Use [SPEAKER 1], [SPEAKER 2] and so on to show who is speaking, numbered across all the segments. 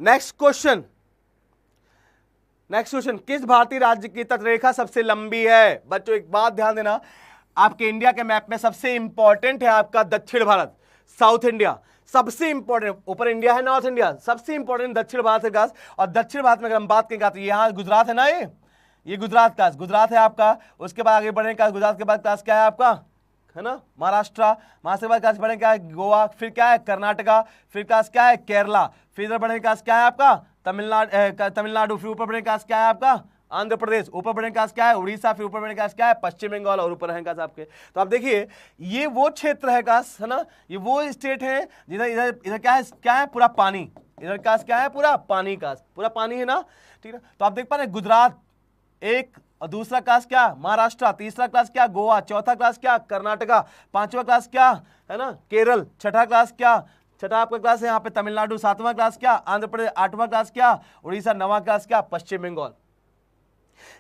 [SPEAKER 1] Next question, किस भारतीय राज्य की तटरेखा सबसे लंबी है? बच्चों एक बात ध्यान देना, आपके इंडिया के मैप में सबसे इंपॉर्टेंट है आपका दक्षिण भारत, साउथ इंडिया सबसे इंपॉर्टेंट, ऊपर इंडिया है, नॉर्थ इंडिया, सबसे इंपॉर्टेंट दक्षिण भारत है गाइस। और दक्षिण भारत में अगर हम बात करेंगे तो यहाँ गुजरात है ना, ये गुजरात का, गुजरात है आपका। उसके बाद आगे बढ़ेंगे, गुजरात के बाद क्लास क्या है आपका, है ना, महाराष्ट्र, महाराष्ट्र के बाद क्लास बढ़ेंगे क्या है, गोवा, फिर क्या है कर्नाटका, फिर क्लास क्या है केरला, फिर इधर बढ़ेंगे क्लास क्या है आपका तमिलनाडु, फिर ऊपर बढ़ेंगे क्लास क्या है आपका आंध्र प्रदेश, ऊपर बढ़ेंगे क्लास क्या है उड़ीसा, फिर ऊपर बढ़ेंगे क्लास क्या है पश्चिम बंगाल, और ऊपर रहेंगे आपके। तो आप देखिए ये वो क्षेत्र है काश, है ना, ये वो स्टेट है जिधर इधर इधर क्या है पूरा पानी, इधर काश क्या है पूरा पानी, काश पूरा पानी है ना, ठीक है। तो आप देख पा रहे गुजरात एक, और दूसरा क्लास क्या महाराष्ट्र, तीसरा क्लास क्या गोवा, चौथा क्लास क्या कर्नाटका, पांचवा क्लास क्या है ना केरल, छठा क्लास क्या, छठा आपका क्लास है यहाँ पे तमिलनाडु, सातवां क्लास क्या आंध्र प्रदेश, आठवां क्लास क्या उड़ीसा, नवां क्लास क्या पश्चिम बंगाल।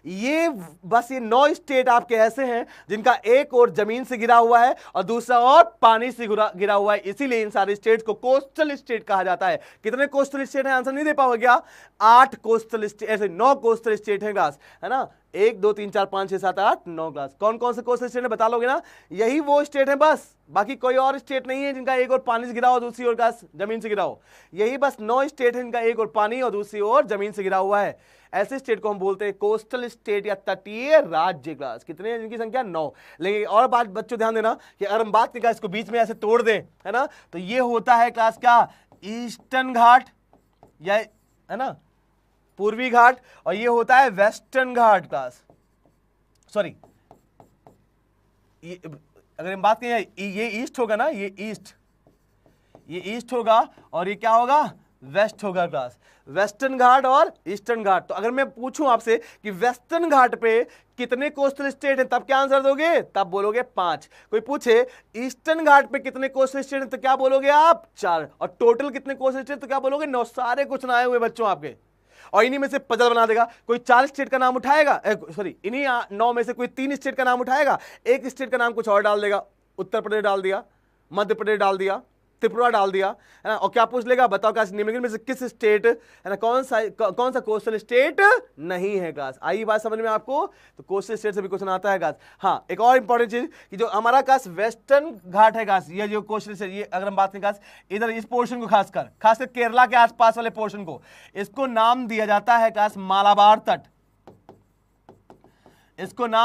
[SPEAKER 1] ये बस ये 9 स्टेट आपके ऐसे हैं जिनका एक और जमीन से घिरा हुआ है और दूसरा और पानी से घिरा हुआ है, इसीलिए इन सारे स्टेट को कोस्टल स्टेट कहा जाता है। कितने कोस्टल स्टेट हैं, आंसर नहीं दे पाओगे क्या? 8 कोस्टल स्टेट, ऐसे 9 कोस्टल स्टेट हैं गाइस, है ना, 1 2 3 4 5 6 7 8 9 क्लास। कौन कौन से कोस्टल स्टेट है बता लोगे ना, यही वो स्टेट है बस, बाकी कोई और स्टेट नहीं है जिनका एक और पानी से घिरा हो दूसरी ओर गाइस जमीन से घिरा हो, यही बस 9 स्टेट है जिनका एक और पानी और दूसरी ओर जमीन से घिरा हुआ है। ऐसे स्टेट को हम बोलते हैं कोस्टल स्टेट या तटीय राज्य क्लास। कितने हैं जिनकी संख्या 9। लेकिन और बात बच्चों ध्यान देना कि अगर हम बात करें इसको बीच में ऐसे तोड़ दें, है ना, तो ये होता है क्लास क्या ईस्टर्न घाट या, है ना, पूर्वी घाट, और ये होता है वेस्टर्न घाट क्लास, सॉरी अगर हम बात करें ये ईस्ट होगा ना, ये ईस्ट होगा और ये क्या होगा वेस्ट होगा क्लास, वेस्टर्न घाट और ईस्टर्न घाट। तो अगर मैं पूछूं आपसे कि वेस्टर्न घाट पे कितने कोस्टल स्टेट हैं तब क्या आंसर दोगे, तब बोलोगे 5। कोई पूछे ईस्टर्न घाट पे कितने कोस्टल स्टेट हैं तो क्या बोलोगे आप 4, और टोटल कितने कोस्टल स्टेट तो क्या बोलोगे 9। सारे कुछ ना आए हुए बच्चों आपके, और इन्हीं में से पजल बना देगा। कोई 4 स्टेट का नाम उठाएगा, सॉरी इन्हीं 9 में से कोई 3 स्टेट का नाम उठाएगा, एक स्टेट का नाम कुछ और डाल देगा, उत्तर प्रदेश डाल दिया, मध्य प्रदेश डाल दिया, त्रिपुरा डाल दिया, है ना, और क्या पूछ लेगा बताओ क्लास निम्नलिखित में से किस स्टेट, है ना, कौन सा कोस्टल स्टेट नहीं है क्लास। आई बात समझ में आपको, तो कोस्टल स्टेट से भी क्वेश्चन आता है क्लास। हाँ एक और इंपॉर्टेंट चीज कि जो हमारा क्लास वेस्टर्न घाट है क्लास, ये जो कोस्टल स्टेट, ये अगर हम बात करें क्लास इधर इस पोर्शन को खासकर केरला के आसपास वाले पोर्शन को, इसको नाम दिया जाता है क्लास मालाबार तट, इसको नाम